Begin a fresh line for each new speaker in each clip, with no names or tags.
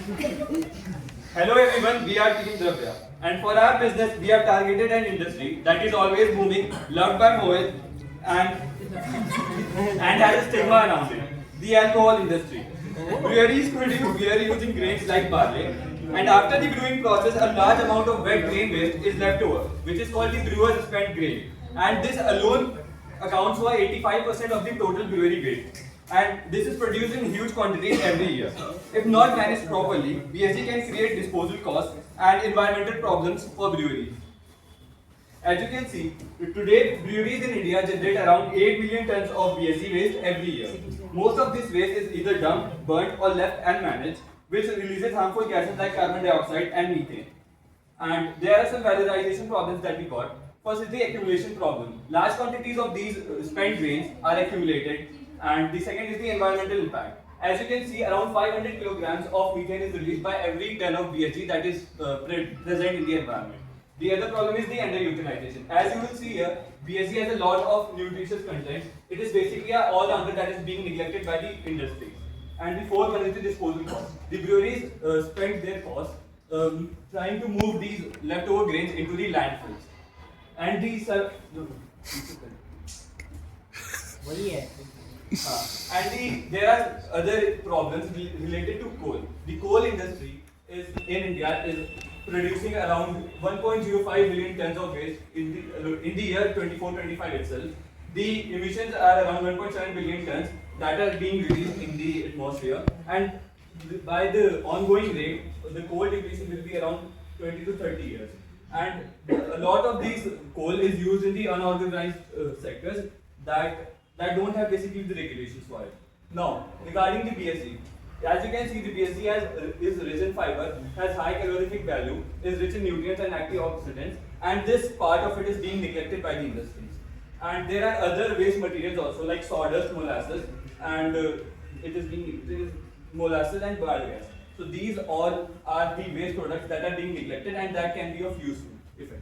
Hello everyone, we are Team Dravya. And for our business, we have targeted an industry that is always booming, loved by Mohit, and, and has a stigma around it. The alcohol industry. Breweries produce beer using grains like barley. And after the brewing process, a large amount of wet grain waste is left over, which is called the brewer's spent grain. And this alone accounts for 85% of the total brewery waste. And this is produced in huge quantities every year. If not managed properly, BSE can create disposal costs and environmental problems for breweries. As you can see, today breweries in India generate around 8 million tons of BSE waste every year. Most of this waste is either dumped, burnt or left unmanaged, which releases harmful gases like carbon dioxide and methane. And there are some valorization problems that we got. First is the accumulation problem. Large quantities of these spent grains are accumulated, and the second is the environmental impact. As you can see, around 500 kilograms of methane is released by every ton of BSE that is present in the environment. The other problem is the underutilization. As you will see here, BSE has a lot of nutritious content. It is basically an all-rounder that is being neglected by the industry. And the fourth one is the disposal cost. The breweries spend their costs trying to move these leftover grains into the landfills. And these are there are other problems related to coal. The coal industry is in India is producing around 1.05 million tons of waste in the year 24-25 itself. The emissions are around 1.7 billion tons that are being released in the atmosphere, and by the ongoing rate, the coal depletion will be around 20 to 30 years. And a lot of these coal is used in the unorganized sectors that don't have basically the regulations for it. Now, regarding the BSE, as you can see, the BSE is rich in fiber, has high calorific value, is rich in nutrients and antioxidants, and this part of it is being neglected by the industries. And there are other waste materials also like sawdust, molasses, and it is molasses and biogas. So these all are the waste products that are being neglected and that can be of use if it.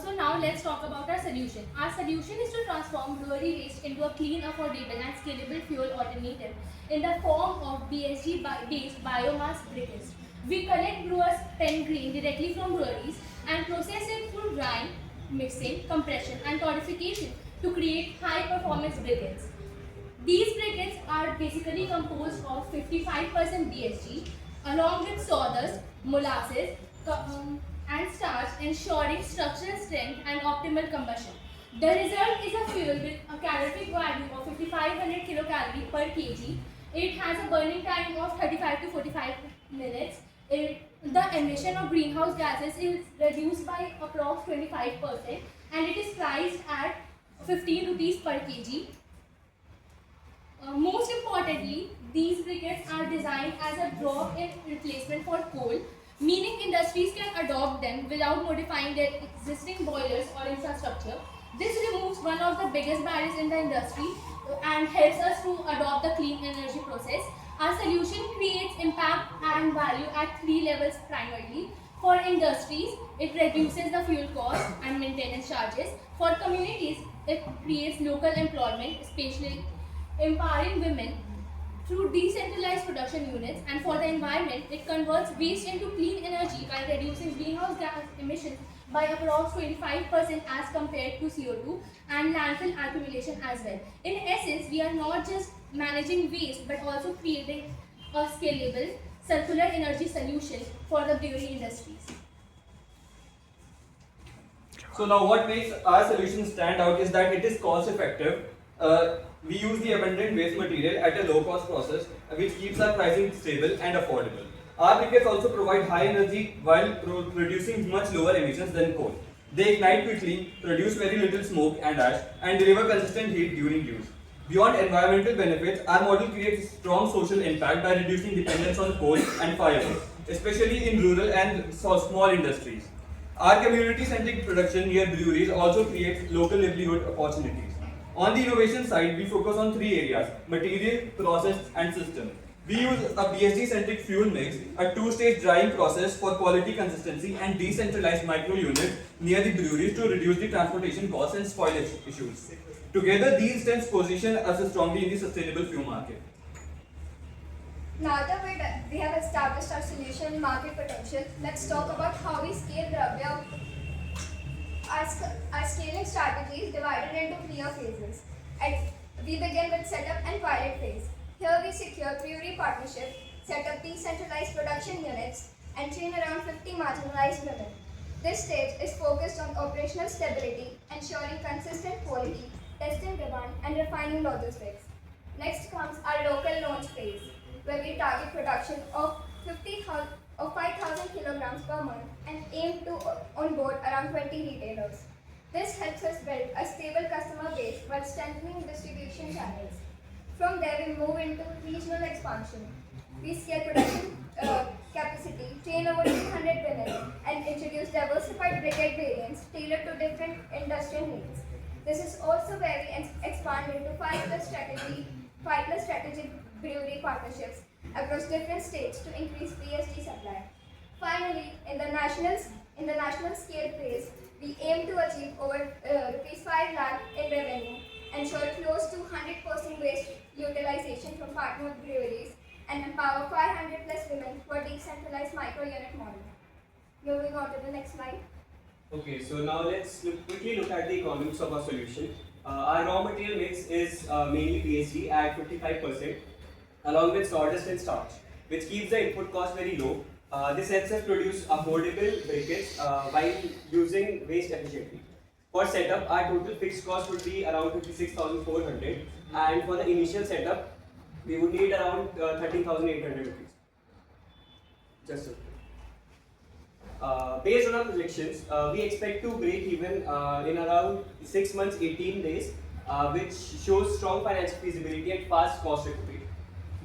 So now let's talk about our solution. Our solution is to transform brewery waste into a clean, affordable and scalable fuel alternative in the form of BSG-based biomass briquettes. We collect brewers' spent grain directly from breweries and process it through drying, mixing, compression and torrefication to create high-performance briquettes. These briquettes are basically composed of 55% BSG along with sawdust, molasses, and starch, ensuring structural strength and optimal combustion. The result is a fuel with a calorific value of 5500 kilocalorie per kg. It has a burning time of 35 to 45 minutes. The emission of greenhouse gases is reduced by approximately 25% and it is priced at 15 rupees per kg. Most importantly, these briquettes are designed as a drop-in replacement for coal, meaning industries can adopt them without modifying their existing boilers or infrastructure. This removes one of the biggest barriers in the industry and helps us to adopt the clean energy process. Our solution creates impact and value at three levels primarily. For industries, it reduces the fuel cost and maintenance charges. For communities, it creates local employment, especially empowering women through decentralized production units, and for the environment, it converts waste into clean energy by reducing greenhouse gas emissions by approximately 25% as compared to CO2 and landfill accumulation as well. In essence, we are not just managing waste but also creating a scalable circular energy solution for the brewery industries.
So now what makes our solution stand out is that it is cost effective. We use the abundant waste material at a low cost process which keeps our pricing stable and affordable. Our briquettes also provide high energy while producing much lower emissions than coal. They ignite quickly, produce very little smoke and ash, and deliver consistent heat during use. Beyond environmental benefits, our model creates strong social impact by reducing dependence on coal and firewood, especially in rural and small industries. Our community-centric production near breweries also creates local livelihood opportunities. On the innovation side, we focus on three areas: material, process, and system. We use a BSG-centric fuel mix, a two-stage drying process for quality consistency, and decentralized micro units near the breweries to reduce the transportation costs and spoilage issues. Together, these steps position us strongly in the sustainable fuel market.
Now that we have established our solution market potential, let's talk about how we scale Dravya. Our scaling strategy is divided into clear phases. We begin with setup and pilot phase. Here we secure priority partnership, set up decentralized production units, and train around 50 marginalized women. This stage is focused on operational stability, ensuring consistent quality, testing demand, and refining logistics. Next comes our local launch phase, where we target production of 5,000 kilograms per month and aim to onboard around 20 retailers. This helps us build a stable customer base while strengthening distribution channels. From there, we move into regional expansion. We scale production capacity, train over 200 women, and introduce diversified brigade variants tailored to different industrial needs. This is also where we expand into 5+ strategic brewery partnerships across different states to increase BSG supply. Finally, in the national scale phase, we aim to achieve over rupees 5 lakh in revenue, ensure close to 100% waste utilization from partner breweries, and empower 500 plus women for decentralized micro-unit model. Moving on to the next slide.
Okay, so now let's quickly look at the economics of our solution. Our raw material mix is mainly PSG at 55%, along with sawdust and starch, which keeps the input cost very low. This helps us produce affordable briquettes while using waste efficiently. For setup, our total fixed cost would be around 56,400, and for the initial setup, we would need around 13,800 rupees. Just so. Based on our projections, we expect to break even in around 6 months, 18 days, which shows strong financial feasibility and fast cost recovery.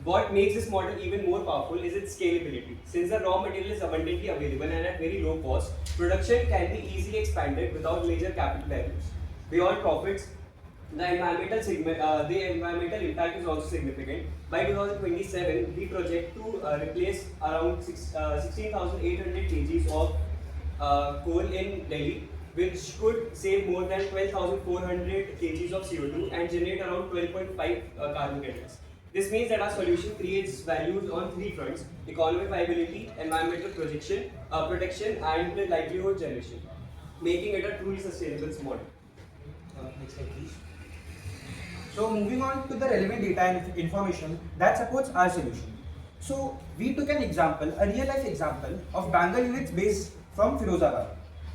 What makes this model even more powerful is its scalability. Since the raw material is abundantly available and at very low cost, production can be easily expanded without major capital values. Beyond profits, the environmental impact is also significant. By 2027, we project to replace around 16,800 kgs of coal in Delhi, which could save more than 12,400 kgs of CO2 and generate around 12.5 carbon credits. This means that our solution creates values on 3 fronts: economic viability, environmental protection, and livelihood generation, making it a truly sustainable model.
Next slide, please. So moving on to the relevant data and information that supports our solution. So we took an example, a real life example of Bangalore units based from Firozabad,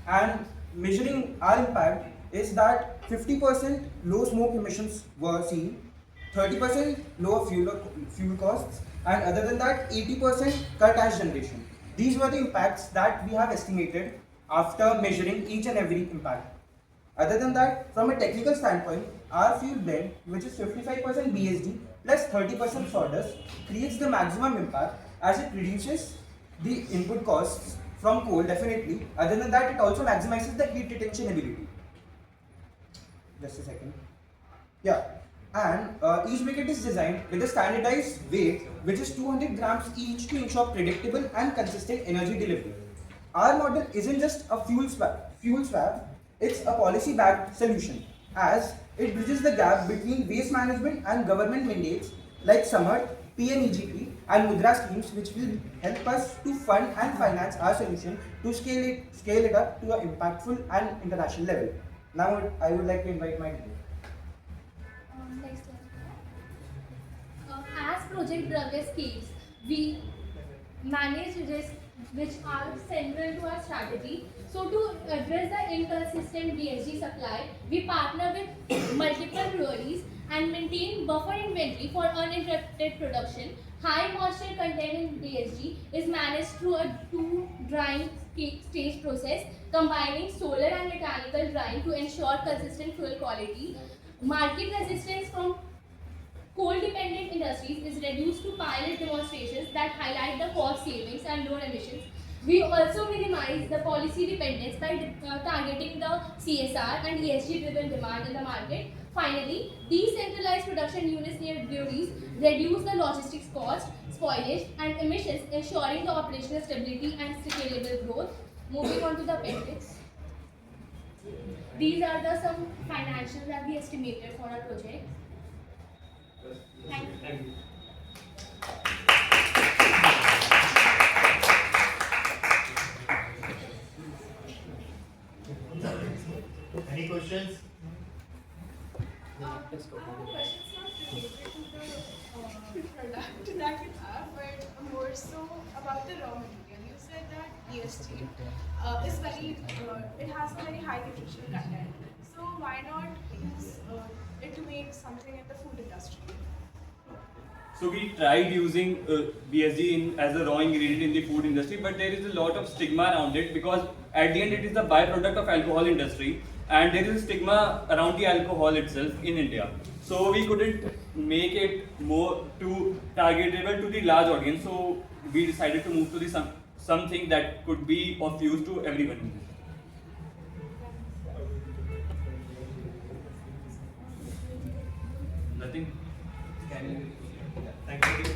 and measuring our impact is that 50% low smoke emissions were seen, 30% lower fuel costs, and other than that 80% cut ash generation. These were the impacts that we have estimated after measuring each and every impact. Other than that, from a technical standpoint, our fuel blend, which is 55% BSD plus 30% sawdust, creates the maximum impact as it reduces the input costs from coal, definitely. Other than that, it also maximizes the heat retention ability. Just a second. Yeah. And each briquette is designed with a standardized weight, which is 200 grams each, to ensure predictable and consistent energy delivery. Our model isn't just a fuel swap, it's a policy-backed solution, as it bridges the gap between waste management and government mandates like Samart, PNEGP, and Mudra schemes, which will help us to fund and finance our solution to scale it up to an impactful and international level. Now I would like to invite my team.
Next one. As Project Dravya scales, we manage risks which are central to our strategy. So to address the inconsistent BSG supply, we partner with multiple breweries and maintain buffer inventory for uninterrupted production. High moisture content in BSG is managed through a 2 drying stage process, combining solar and mechanical drying to ensure consistent fuel quality. Market resistance from coal-dependent industries is reduced to pilot demonstrations that highlight the cost savings and low emissions. We also minimize the policy dependence by targeting the CSR and ESG-driven demand in the market. Finally, decentralized production units near breweries reduce the logistics cost, spoilage, and emissions, ensuring the operational stability and scalable growth. Moving on to the appendix. These are some financials that we estimated for our project. Thank you.
Thank you.
So about the raw material, you said that DSG is it has a very high nutritional content. So why not use it to make something in the food industry?
So we tried using BSG as a raw ingredient in the food industry, but there is a lot of stigma around it because at the end it is the byproduct of alcohol industry, and there is a stigma around the alcohol itself in India. So we couldn't make it more too targetable to the large audience. So we decided to move to the something that could be of use to everyone. Nothing.
Thank you.